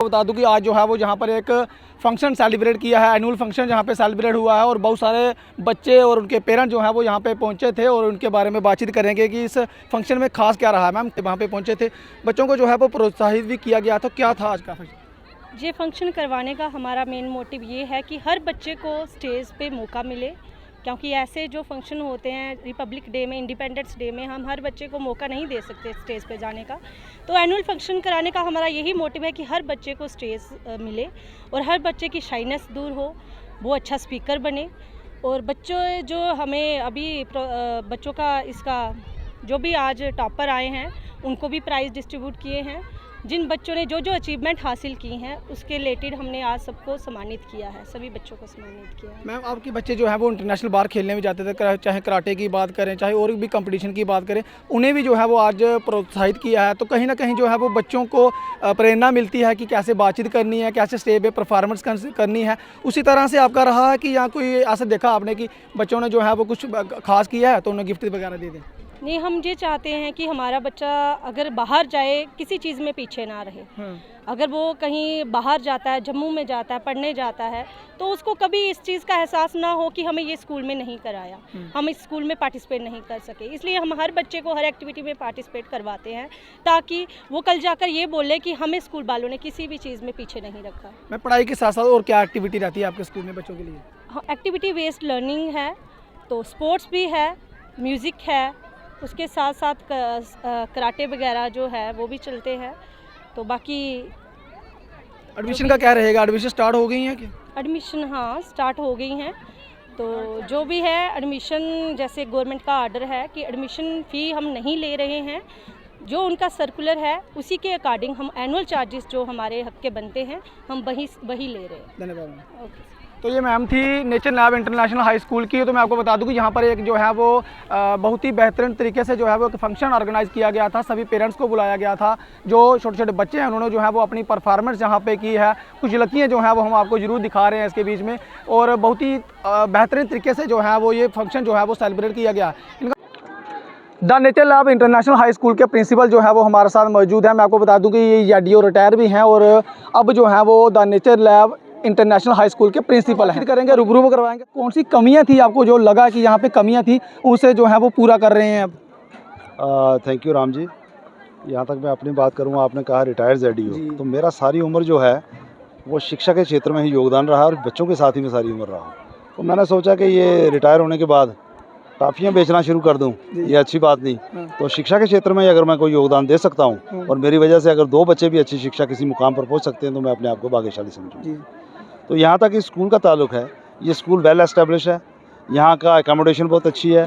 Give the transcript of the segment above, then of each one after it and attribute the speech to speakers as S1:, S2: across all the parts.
S1: बता दूं कि आज जो है वो जहाँ पर एक फंक्शन सेलिब्रेट किया है, एनुअल फंक्शन जहाँ पे सेलिब्रेट हुआ है और बहुत सारे बच्चे और उनके पेरेंट्स जो हैं वो यहाँ पे पहुँचे थे और उनके बारे में बातचीत करेंगे कि इस फंक्शन में खास क्या रहा है। मैम वहाँ पे पहुँचे थे, बच्चों को जो है वो प्रोत्साहित भी किया गया, तो क्या था आज का फंक्शन?
S2: ये फंक्शन करवाने का हमारा मेन मोटिव ये है कि हर बच्चे को स्टेज पे मौका मिले, क्योंकि ऐसे जो फंक्शन होते हैं रिपब्लिक डे में, इंडिपेंडेंस डे में, हम हर बच्चे को मौका नहीं दे सकते स्टेज पे जाने का। तो एनुअल फंक्शन कराने का हमारा यही मोटिव है कि हर बच्चे को स्टेज मिले और हर बच्चे की शाइनेस दूर हो, वो अच्छा स्पीकर बने। और बच्चों जो हमें अभी बच्चों का इसका जो भी आज टॉपर आए हैं उनको भी प्राइज़ डिस्ट्रीब्यूट किए हैं। जिन बच्चों ने जो जो अचीवमेंट हासिल की हैं उसके रिलेटेड हमने आज सबको सम्मानित किया है, सभी बच्चों को सम्मानित किया है।
S1: मैम आपके बच्चे जो है वो इंटरनेशनल बाहर खेलने में जाते थे, चाहे कराटे की बात करें, चाहे और भी कंपटीशन की बात करें, उन्हें भी जो है वो आज प्रोत्साहित किया है। तो कहीं ना कहीं जो है वो बच्चों को प्रेरणा मिलती है कि कैसे बातचीत करनी है, कैसे स्टेज पे परफॉर्मेंस करनी है। उसी तरह से आपका रहा है कि यहाँ कोई ऐसा देखा आपने कि बच्चों ने जो है वो कुछ खास किया है तो उन्हें गिफ्ट वगैरह दे दें?
S2: नहीं, हम ये चाहते हैं कि हमारा बच्चा अगर बाहर जाए किसी चीज़ में पीछे ना रहे। अगर वो कहीं बाहर जाता है, जम्मू में जाता है, पढ़ने जाता है, तो उसको कभी इस चीज़ का एहसास ना हो कि हमें ये स्कूल में नहीं कराया, हम इस स्कूल में पार्टिसिपेट नहीं कर सके। इसलिए हम हर बच्चे को हर एक्टिविटी में पार्टिसिपेट करवाते हैं ताकि वो कल जाकर ये बोले कि हमें स्कूल वालों ने किसी भी चीज़ में पीछे नहीं रखा।
S1: मैं पढ़ाई के साथ साथ और क्या एक्टिविटी रहती है आपके स्कूल में बच्चों के लिए?
S2: एक्टिविटी बेस्ड लर्निंग है, तो स्पोर्ट्स भी है, म्यूज़िक है, उसके साथ साथ कराटे वगैरह जो है वो भी चलते हैं। तो बाकी
S1: एडमिशन का क्या रहेगा? एडमिशन स्टार्ट हो गई हैं क्या?
S2: एडमिशन हाँ स्टार्ट हो गई हैं। तो जो भी है एडमिशन, जैसे गवर्नमेंट का ऑर्डर है कि एडमिशन फ़ी हम नहीं ले रहे हैं, जो उनका सर्कुलर है उसी के अकॉर्डिंग हम एनुअल चार्जेस जो हमारे हक के बनते हैं हम वही ले रहे हैं।
S1: धन्यवाद।
S2: ओके।
S1: तो ये मैम थी nature lab international high school की। तो मैं आपको बता दूं कि यहाँ पर एक जो है वो बहुत ही बेहतरीन तरीके से जो है वो एक फंक्शन ऑर्गेनाइज़ किया गया था। सभी पेरेंट्स को बुलाया गया था। जो छोटे छोटे बच्चे हैं उन्होंने जो है वो अपनी परफॉर्मेंस यहाँ पे की है। कुछ झलकियाँ जो हैं वो हम आपको ज़रूर दिखा रहे हैं इसके बीच में, और बहुत ही बेहतरीन तरीके से जो है वो ये फंक्शन जो है वो सेलिब्रेट किया गया। The nature lab international high school के प्रिंसिपल जो है वो हमारे साथ मौजूद है। मैं आपको बता दूं कि ये याडीओ रिटायर भी हैं और अब जो है वो the nature lab international high school के प्रिंसिपल हैं। करेंगे, रूबरू करवाएंगे कौन सी कमियां थी आपको जो लगा कि यहाँ पे कमियां थी उसे जो है वो पूरा कर रहे हैं अब।
S3: Thank you Ram ji. यहाँ तक मैं अपनी बात करूँगा, आपने कहा रिटायर्ड ZDO, तो मेरा सारी उम्र जो है वो शिक्षा के क्षेत्र में ही योगदान रहा और बच्चों के साथ ही मैं सारी उम्र रहा। तो मैंने सोचा कि ये रिटायर होने के बाद टाफियाँ बेचना शुरू कर दूं, ये अच्छी बात नहीं। तो शिक्षा के क्षेत्र में अगर मैं कोई योगदान दे सकता हूं और मेरी वजह से अगर 2 बच्चे भी अच्छी शिक्षा किसी मुकाम पर पहुंच सकते हैं तो मैं अपने आप को भाग्यशाली समझूँ। तो यहाँ तक इस स्कूल का ताल्लुक है, ये स्कूल वेल एस्टेब्लिश है, यहाँ का एकोमोडेशन बहुत अच्छी है।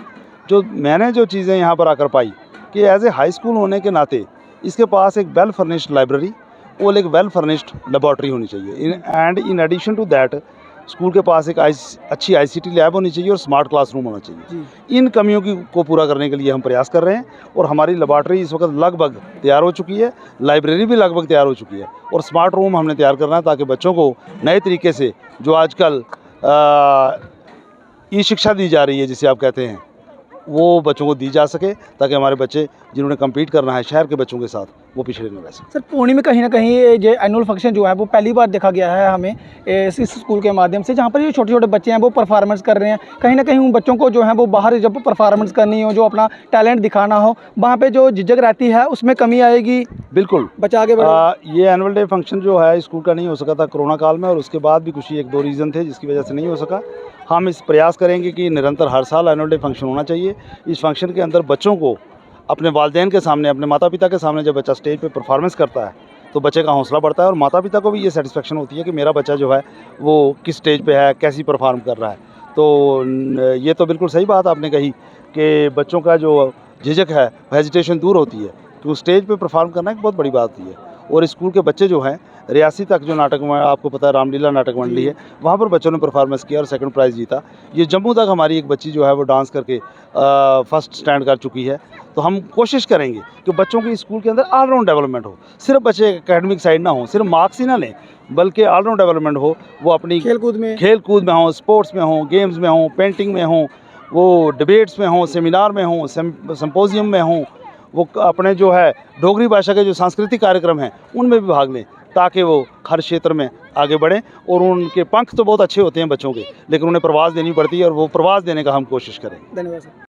S3: जो मैंने जो चीज़ें यहाँ पर आकर पाई कि एज ए हाई स्कूल होने के नाते इसके पास एक वेल फर्निश्ड लाइब्रेरी और एक वेल फर्निश्ड लेबॉर्ट्री होनी चाहिए। And in addition to that school के पास एक अच्छी ICT लैब होनी चाहिए और स्मार्ट क्लासरूम होना चाहिए। इन कमियों को पूरा करने के लिए हम प्रयास कर रहे हैं और हमारी लेबॉर्ट्री इस वक्त लगभग तैयार हो चुकी है, लाइब्रेरी भी लगभग तैयार हो चुकी है और स्मार्ट रूम हमने तैयार करना है ताकि बच्चों को नए तरीके से जो आजकल ई-शिक्षा दी जा रही है जिसे आप कहते हैं, वो बच्चों को दी जा सके ताकि हमारे बच्चे जिन्होंने कम्पीट करना है शहर के बच्चों के साथ वो पिछड़े न रह सकें।
S1: सर पौनी में कहीं ना कहीं ये एनुअल फंक्शन जो है वो पहली बार देखा गया है हमें इस स्कूल के माध्यम से, जहाँ पर ये छोटे छोटे बच्चे हैं वो परफॉर्मेंस कर रहे हैं। कहीं ना कहीं उन बच्चों को जो है वो बाहर जब परफॉर्मेंस करनी हो, जो अपना टैलेंट दिखाना हो, वहाँ पे जो झिझक रहती है उसमें कमी आएगी।
S3: बिल्कुल,
S1: बच्चा आगे बढ़े।
S3: ये एनुअल डे फंक्शन जो है स्कूल का नहीं हो सका था कोरोना काल में और उसके बाद भी कुछ 1-2 रीज़न थे जिसकी वजह से नहीं हो सका। हम इस प्रयास करेंगे कि निरंतर हर साल एनुअल डे फंक्शन होना चाहिए। इस फंक्शन के अंदर बच्चों को अपने वालिदैन के सामने, अपने माता पिता के सामने जब बच्चा स्टेज पे परफॉर्मेंस करता है तो बच्चे का हौसला बढ़ता है और माता पिता को भी ये सेटिस्फेक्शन होती है कि मेरा बच्चा जो है वो किस स्टेज पे है, कैसी परफॉर्म कर रहा है। तो ये तो बिल्कुल सही बात आपने कही कि बच्चों का जो झिझक है, हेजिटेशन दूर होती है, तो स्टेज पे परफॉर्म करना एक बहुत बड़ी बात है। और स्कूल के बच्चे जो हैं रियासी तक जो नाटक में आपको पता है रामलीला नाटक मंडली है, वहाँ पर बच्चों ने परफॉर्मेंस किया और 2nd प्राइज़ जीता। ये जम्मू तक हमारी एक बच्ची जो है वो डांस करके 1st स्टैंड कर चुकी है। तो हम कोशिश करेंगे कि बच्चों की स्कूल के अंदर ऑलराउंड डेवलपमेंट हो, सिर्फ बच्चे एकेडमिक साइड ना हो, सिर्फ मार्क्स ही ना लें, बल्कि ऑलराउंड डेवलपमेंट हो। वो अपनी खेलकूद में हो, स्पोर्ट्स में हो, गेम्स में हो, पेंटिंग में हो, वो डिबेट्स में हो, सेमिनार में हो, सिम्पोजियम में हो, वो अपने जो है डोगरी भाषा के जो सांस्कृतिक कार्यक्रम हैं उनमें भी भाग लें ताकि वो हर क्षेत्र में आगे बढ़ें। और उनके पंख तो बहुत अच्छे होते हैं बच्चों के, लेकिन उन्हें प्रवास देनी पड़ती है और वो प्रवास देने का हम कोशिश करें।
S1: धन्यवाद सर।